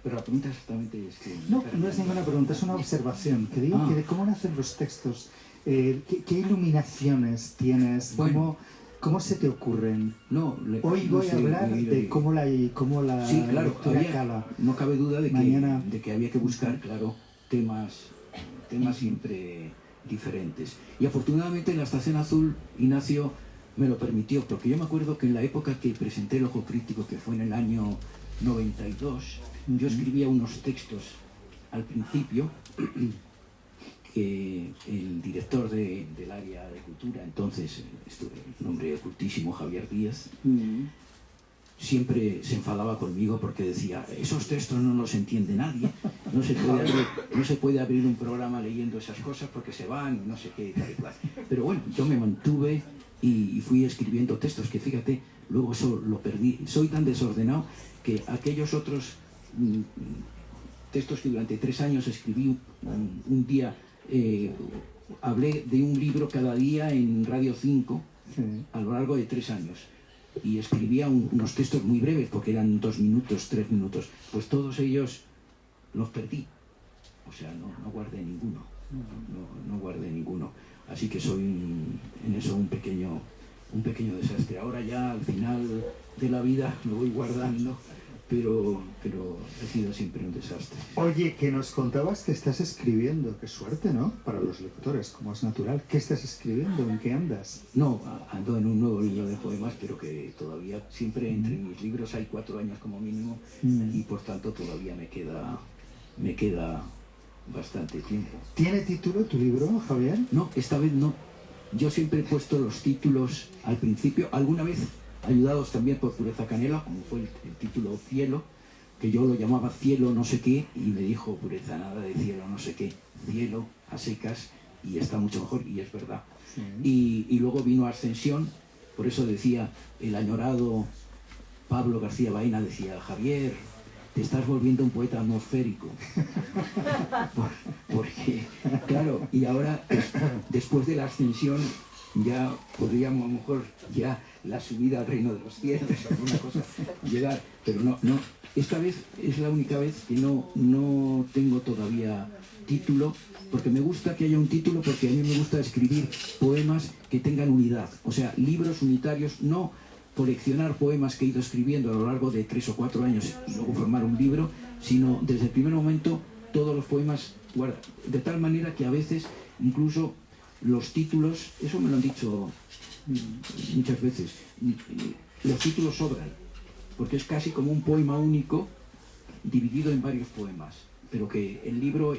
pero la pregunta exactamente es que... No, no es ninguna pregunta, es una observación. Que digo que de cómo nacen los textos, qué iluminaciones tienes, Bueno, cómo se te ocurren. Hoy voy a hablar de cómo la sí, claro, lectura cala. no cabe duda de que había que buscar, claro, temas siempre diferentes. Y afortunadamente en la Estación Azul, Ignacio me lo permitió, porque yo me acuerdo que en la época que presenté el Ojo Crítico, que fue en el año 92, yo escribía unos textos al principio que el director del área de cultura, entonces, un hombre ocultísimo, Javier Díaz, siempre se enfadaba conmigo porque decía, esos textos no los entiende nadie, no se puede abrir un programa leyendo esas cosas porque se van, no sé qué, tal y cual. Pero bueno, yo me mantuve y fui escribiendo textos que, fíjate, luego eso lo perdí. Soy tan desordenado que aquellos otros textos que durante 3 años escribí, un día hablé de un libro cada día en Radio 5 a lo largo de 3 años. Y escribía unos textos muy breves, porque eran 2 minutos, 3 minutos. Pues todos ellos los perdí. O sea, no guardé ninguno. No guardé ninguno. Así que soy en eso un pequeño desastre. Ahora ya al final de la vida lo voy guardando, pero ha sido siempre un desastre. Oye, que nos contabas que estás escribiendo. Qué suerte, ¿no? Para los lectores, como es natural. ¿Qué estás escribiendo? ¿En qué andas? No, ando en un nuevo libro de poemas, pero que todavía siempre entre mis libros hay 4 años como mínimo, y por tanto todavía me queda bastante tiempo. ¿Tiene título tu libro, Javier? No, esta vez no. Yo siempre he puesto los títulos al principio, alguna vez ayudados también por Pureza Canela, como fue el título Cielo, que yo lo llamaba Cielo no sé qué, y me dijo Pureza, nada de cielo no sé qué, cielo a secas, y está mucho mejor, y es verdad. Sí. Y luego vino Ascensión, por eso decía el añorado Pablo García Baena, decía, Javier, te estás volviendo un poeta atmosférico. Porque, claro, y ahora, después de la Ascensión, ya podríamos a lo mejor ya la subida al reino de los cielos, alguna cosa, llegar, pero no, esta vez es la única vez que no tengo todavía título, porque me gusta que haya un título, porque a mí me gusta escribir poemas que tengan unidad, o sea, libros unitarios, no coleccionar poemas que he ido escribiendo a lo largo de 3 o 4 años y luego formar un libro, sino desde el primer momento todos los poemas, de tal manera que a veces incluso los títulos, eso me lo han dicho muchas veces, los títulos sobran, porque es casi como un poema único dividido en varios poemas, pero que el libro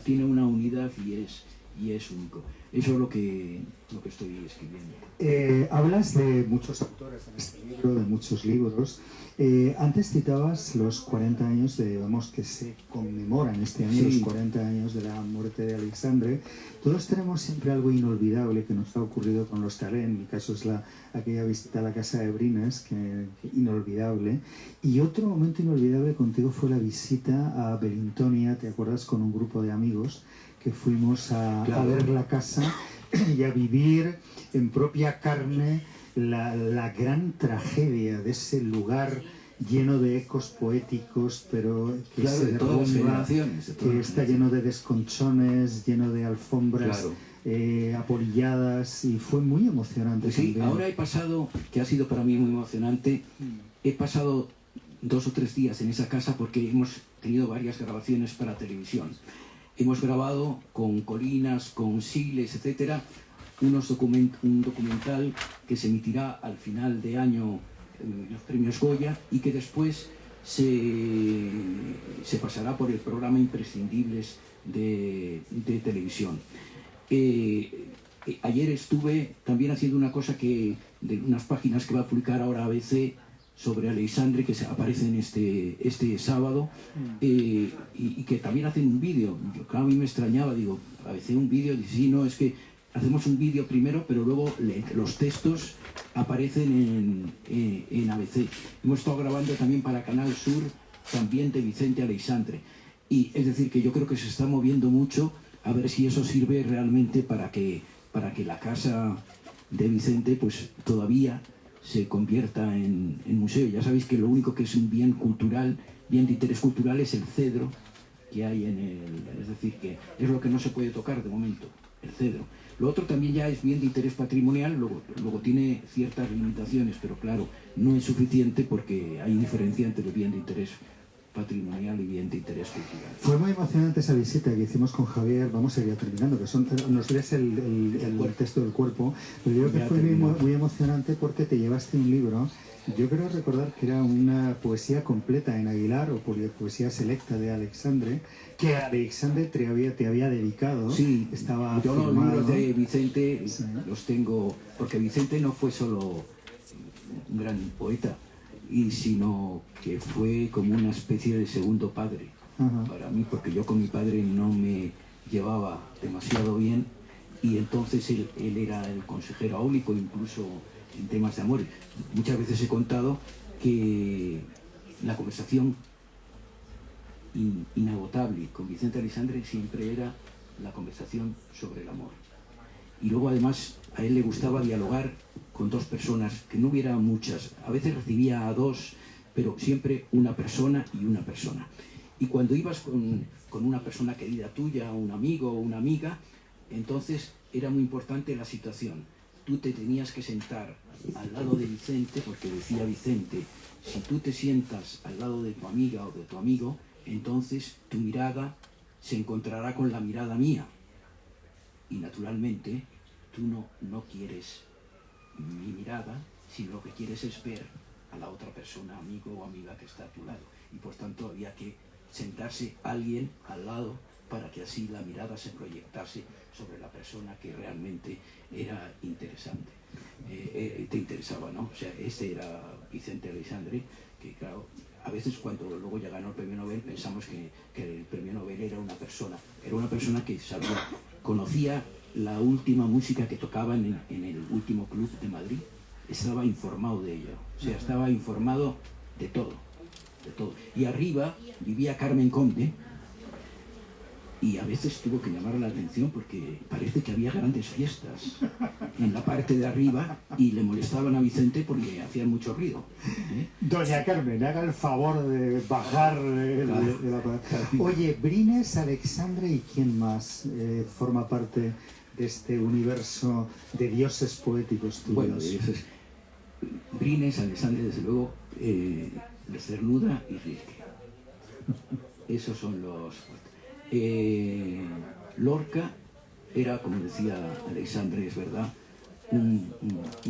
tiene una unidad y es único. Eso es lo que estoy escribiendo. Hablas de muchos autores en este libro, de muchos libros. Antes citabas los 40 años que se conmemoran este año, sí. Los 40 años de la muerte de Alexandre. Todos tenemos siempre algo inolvidable que nos ha ocurrido con los Talé. En mi caso es aquella visita a la casa de Brines, que inolvidable. Y otro momento inolvidable contigo fue la visita a Belintonia, ¿te acuerdas? Con un grupo de amigos que fuimos a ver la casa y a vivir en propia carne la gran tragedia de ese lugar lleno de ecos poéticos, pero que se derrumba, que está lleno de desconchones, lleno de alfombras apolilladas, y fue muy emocionante. Sí, también. Ahora he pasado, que ha sido para mí muy emocionante, he pasado 2 o 3 días en esa casa porque hemos tenido varias grabaciones para televisión. Hemos grabado con colinas, con siles, etcétera, un documental que se emitirá al final de año en los premios Goya y que después se pasará por el programa Imprescindibles de televisión. Ayer estuve también haciendo una cosa de unas páginas que va a publicar ahora ABC sobre Aleixandre, que aparece en este sábado, y que también hacen un vídeo. Claro, a mí me extrañaba, digo, ABC un vídeo, dice, sí, no, es que hacemos un vídeo primero, pero luego los textos aparecen en ABC. Hemos estado grabando también para Canal Sur, también de Vicente Aleixandre. Y es decir, que yo creo que se está moviendo mucho, a ver si eso sirve realmente para que la casa de Vicente pues todavía se convierta en museo. Ya sabéis que lo único que es un bien cultural, bien de interés cultural, es el cedro que hay es decir, que es lo que no se puede tocar de momento, el cedro. Lo otro también ya es bien de interés patrimonial, luego tiene ciertas limitaciones, pero claro, no es suficiente porque hay diferencia entre el bien de interés patrimonial y bien de interés cultural. Fue muy emocionante esa visita que hicimos con Javier. Vamos a ir terminando, que nos lees el texto del cuerpo, pero yo creo que fue muy emocionante porque te llevaste un libro. Yo creo recordar que era una poesía completa en Aguilar, o poesía selecta de Aleixandre, que Aleixandre te había dedicado. Sí, estaba yo firmado. Los libros de Vicente los tengo, porque Vicente no fue solo un gran poeta, sino que fue como una especie de segundo padre para mí, porque yo con mi padre no me llevaba demasiado bien, y entonces él era el consejero áulico, incluso en temas de amor. Muchas veces he contado que la conversación inagotable con Vicente Aleixandre siempre era la conversación sobre el amor. Y luego además a él le gustaba dialogar con dos personas, que no hubiera muchas, a veces recibía a dos, pero siempre una persona y una persona. Y cuando ibas con una persona querida tuya, un amigo o una amiga, entonces era muy importante la situación. Tú te tenías que sentar al lado de Vicente, porque decía Vicente, si tú te sientas al lado de tu amiga o de tu amigo, entonces tu mirada se encontrará con la mirada mía. Y naturalmente tú no quieres mi mirada, sino lo que quieres es ver a la otra persona, amigo o amiga que está a tu lado. Y por tanto había que sentarse alguien al lado para que así la mirada se proyectase sobre la persona que realmente era interesante. Te interesaba, ¿no? O sea, este era Vicente Aleixandre, que claro, a veces cuando luego ya ganó el premio Nobel pensamos que el premio Nobel era una persona que sabía, conocía la última música que tocaban en el último club de Madrid, estaba informado de ello, o sea, estaba informado de todo. Y arriba vivía Carmen Conde, y a veces tuvo que llamar la atención porque parece que había grandes fiestas en la parte de arriba y le molestaban a Vicente porque hacían mucho ruido. Doña Carmen, haga el favor de bajar de la... Oye, Brines, Aleixandre y quién más forma parte de este universo de dioses poéticos tuyos. Bueno, Brines, Aleixandre, desde luego, Cernuda y Rilke. Esos son los... Lorca era, como decía Aleixandre, es verdad, un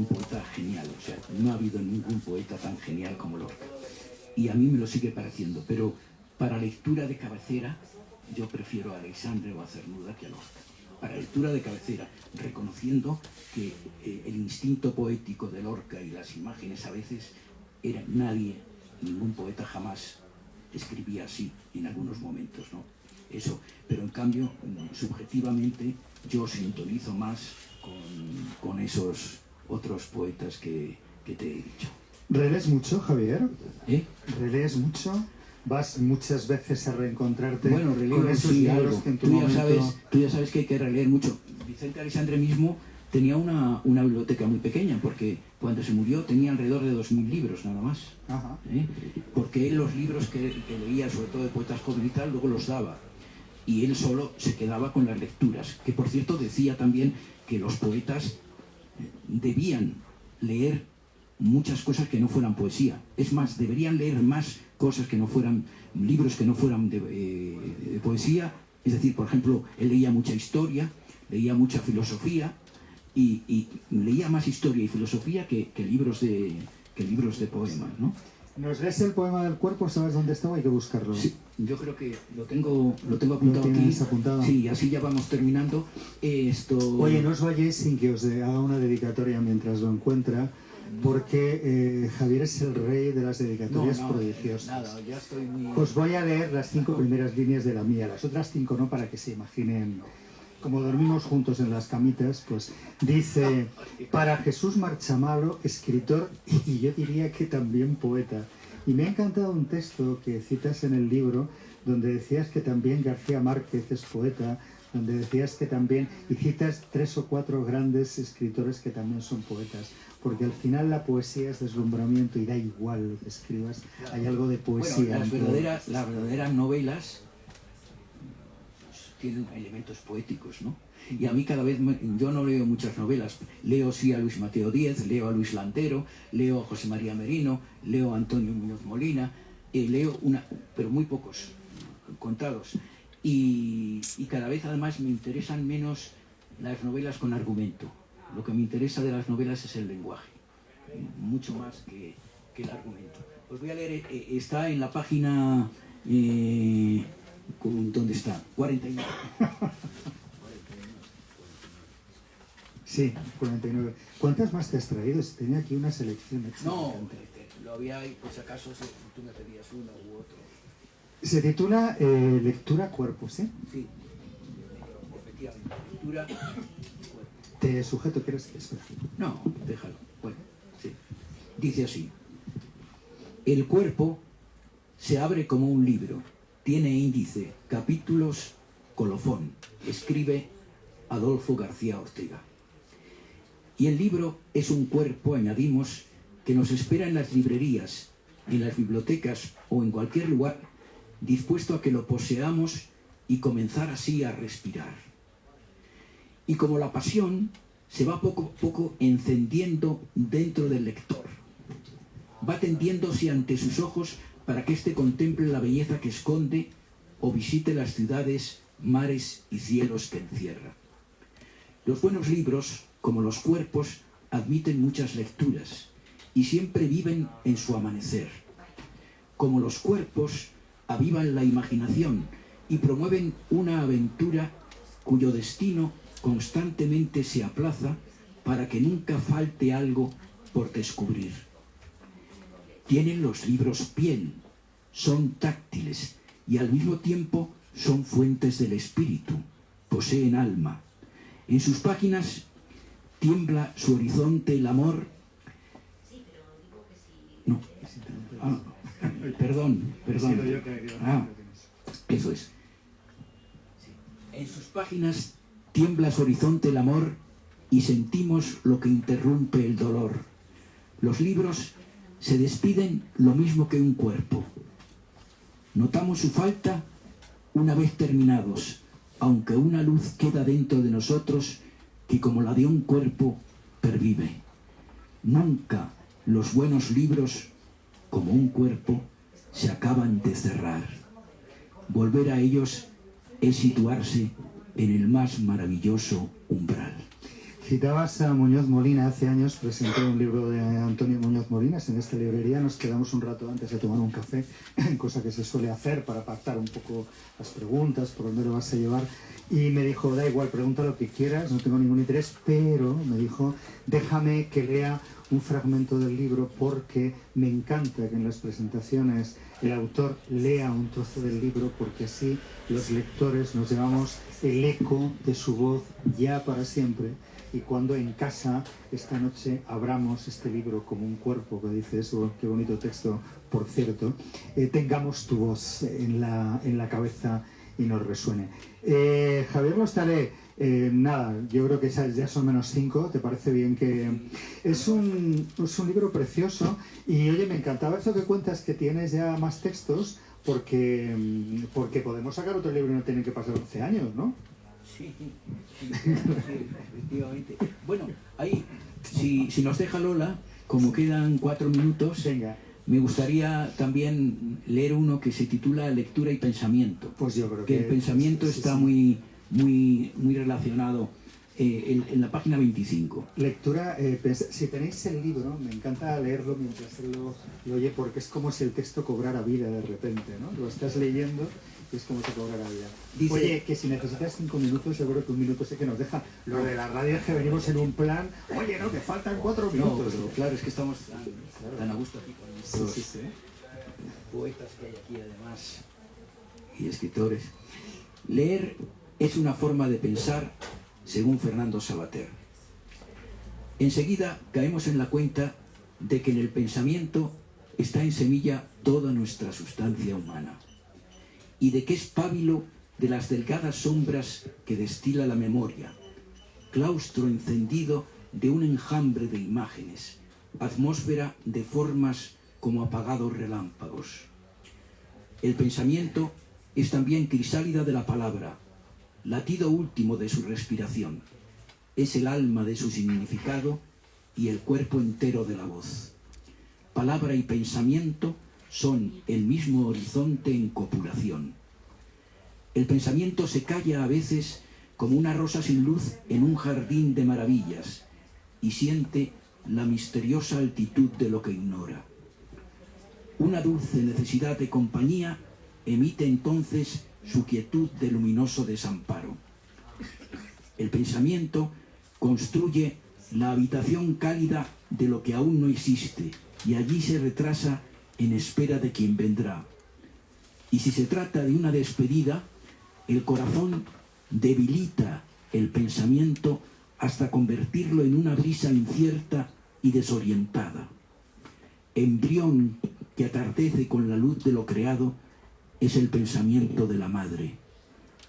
poeta genial. O sea, no ha habido ningún poeta tan genial como Lorca. Y a mí me lo sigue pareciendo, pero para lectura de cabecera yo prefiero a Aleixandre o a Cernuda que a Lorca. Para lectura de cabecera, reconociendo que el instinto poético de Lorca y las imágenes a veces ningún poeta jamás escribía así en algunos momentos, ¿no? Eso, pero en cambio, subjetivamente, yo sintonizo más con esos otros poetas que te he dicho. ¿Relees mucho, Javier? ¿Relees mucho? ¿Vas muchas veces a reencontrarte con esos libros que en tu momento... Tú ya sabes que hay que releer mucho. Vicente Aleixandre mismo tenía una biblioteca muy pequeña, porque cuando se murió tenía alrededor de 2000 libros nada más. Porque él los libros que leía, sobre todo de poetas jóvenes y tal, luego los daba. Y él solo se quedaba con las lecturas, que por cierto decía también que los poetas debían leer muchas cosas que no fueran poesía. Es más, deberían leer más cosas que no fueran, libros que no fueran de poesía. Es decir, por ejemplo, él leía mucha historia, leía mucha filosofía, y leía más historia y filosofía que libros de poemas, ¿no? ¿Nos lees el poema del cuerpo? ¿Sabes dónde está o hay que buscarlo? Sí, yo creo que lo tengo apuntado aquí. Apuntado? Sí, así ya vamos terminando. Oye, no os vayáis sin que os haga una dedicatoria mientras lo encuentra, porque Javier es el rey de las dedicatorias prodigiosas. Nada, ya estoy muy... Os voy a leer las 5 primeras líneas de la mía, las otras 5 no, para que se imaginen. Como dormimos juntos en las camitas, pues dice: para Jesús Marchamalo, escritor y yo diría que también poeta. Y me ha encantado un texto que citas en el libro, donde decías que también García Márquez es poeta, donde decías que también, y citas 3 o 4 grandes escritores que también son poetas, porque al final la poesía es deslumbramiento y da igual lo que escribas, hay algo de poesía. Bueno, las verdaderas novelas tienen elementos poéticos, ¿no? Y a mí cada vez, yo no leo muchas novelas, leo sí a Luis Mateo Díez, leo a Luis Lantero, leo a José María Merino, leo a Antonio Muñoz Molina, leo pero muy pocos, contados. Y cada vez además me interesan menos las novelas con argumento. Lo que me interesa de las novelas es el lenguaje, mucho más que el argumento. Os voy a leer, está en la página... ¿dónde está? 49. Sí, 49. ¿Cuántas más te has traído? Tenía aquí una selección excelente. No, lo había ahí, por si acaso tú me pedías uno u otro. Se titula Lectura Cuerpos, ¿sí? Sí, efectivamente. Lectura Cuerpos. ¿Te sujeto? ¿Quieres? Espera. No, déjalo. Bueno, sí. Dice así: el cuerpo se abre como un libro. Tiene índice, capítulos, colofón. Escribe Adolfo García Ortega. Y el libro es un cuerpo, añadimos, que nos espera en las librerías, en las bibliotecas o en cualquier lugar, dispuesto a que lo poseamos y comenzar así a respirar. Y como la pasión se va poco a poco encendiendo dentro del lector, va tendiéndose ante sus ojos para que éste contemple la belleza que esconde o visite las ciudades, mares y cielos que encierra. Los buenos libros, como los cuerpos, admiten muchas lecturas y siempre viven en su amanecer. Como los cuerpos, avivan la imaginación y promueven una aventura cuyo destino constantemente se aplaza para que nunca falte algo por descubrir. Tienen los libros piel, son táctiles y al mismo tiempo son fuentes del espíritu, poseen alma. En sus páginas tiembla su horizonte el amor. No. Perdón. Eso es. En sus páginas tiembla su horizonte el amor y sentimos lo que interrumpe el dolor. Los libros se despiden lo mismo que un cuerpo. Notamos su falta una vez terminados, aunque una luz queda dentro de nosotros que, como la de un cuerpo, pervive. Nunca los buenos libros, como un cuerpo, se acaban de cerrar. Volver a ellos es situarse en el más maravilloso umbral. Citabas a Muñoz Molina. Hace años presenté un libro de Antonio Muñoz Molinas en esta librería. Nos quedamos un rato antes de tomar un café, cosa que se suele hacer para pactar un poco las preguntas, por dónde lo vas a llevar. Y me dijo: da igual, pregunta lo que quieras, no tengo ningún interés, pero me dijo: déjame que lea un fragmento del libro, porque me encanta que en las presentaciones el autor lea un trozo del libro, porque así los lectores nos llevamos el eco de su voz ya para siempre. Y cuando en casa esta noche abramos este libro como un cuerpo, que dice eso, qué bonito texto, por cierto, tengamos tu voz en la cabeza y nos resuene. Javier Lostalé, nada, yo creo que ya son -5, ¿te parece bien? Que es un libro precioso y oye, me encantaba eso que cuentas, que tienes ya más textos, porque podemos sacar otro libro y no tienen que pasar 11 años, ¿no? Sí, efectivamente. Bueno, ahí, si nos deja Lola, como quedan 4 minutos, venga, me gustaría también leer uno que se titula Lectura y Pensamiento. Pues yo creo que el pensamiento está muy relacionado en la página 25. Lectura, si tenéis el libro, me encanta leerlo mientras él lo oye, porque es como si el texto cobrara vida de repente, ¿no? Lo estás leyendo y es como si cobrara vida. Dice, oye, que si necesitas 5 minutos, seguro que 1 minuto sé que nos deja. Lo de la radio es que venimos en un plan, oye, no, que faltan 4 minutos. No, pero claro, es que estamos tan a gusto aquí con estos sí. poetas que hay aquí además y escritores. Leer es una forma de pensar, según Fernando Savater. Enseguida caemos en la cuenta de que en el pensamiento está en semilla toda nuestra sustancia humana y de que es pábilo de las delgadas sombras que destila la memoria, claustro encendido de un enjambre de imágenes, atmósfera de formas como apagados relámpagos. El pensamiento es también crisálida de la palabra, latido último de su respiración, es el alma de su significado y el cuerpo entero de la voz. Palabra y pensamiento son el mismo horizonte en copulación. El pensamiento se calla a veces como una rosa sin luz en un jardín de maravillas y siente la misteriosa altitud de lo que ignora. Una dulce necesidad de compañía emite entonces su quietud de luminoso desamparo. El pensamiento construye la habitación cálida de lo que aún no existe y allí se retrasa en espera de quien vendrá. Y si se trata de una despedida, el corazón debilita el pensamiento hasta convertirlo en una brisa incierta y desorientada. Embrión que atardece con la luz de lo creado es el pensamiento de la madre.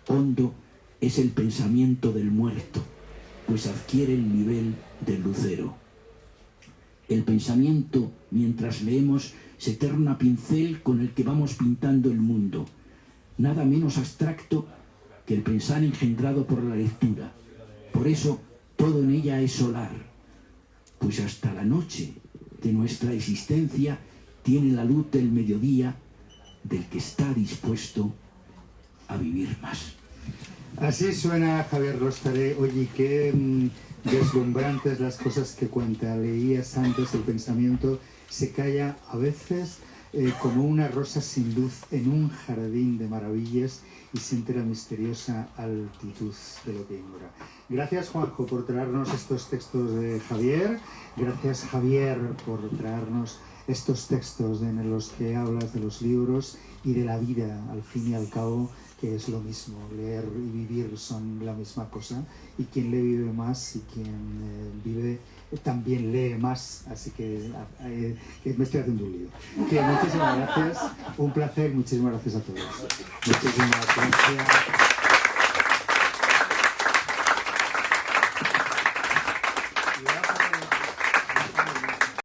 Hondo es el pensamiento del muerto, pues adquiere el nivel del lucero. El pensamiento, mientras leemos, se torna pincel con el que vamos pintando el mundo, nada menos abstracto que el pensar engendrado por la lectura. Por eso, todo en ella es solar, pues hasta la noche de nuestra existencia tiene la luz del mediodía del que está dispuesto a vivir más. Así suena Javier Rostaré. Oye, qué deslumbrantes las cosas que cuenta. Leías antes, el pensamiento se calla a veces como una rosa sin luz en un jardín de maravillas y siente la misteriosa altitud de lo que ignora. Gracias, Juanjo, por traernos estos textos de Javier. Gracias, Javier, por traernos estos textos en los que hablas de los libros y de la vida, al fin y al cabo, que es lo mismo. Leer y vivir son la misma cosa, y quien lee vive más, y quien vive también lee más, así que me estoy haciendo un lío. Que muchísimas gracias, un placer, muchísimas gracias a todos. Muchísimas gracias.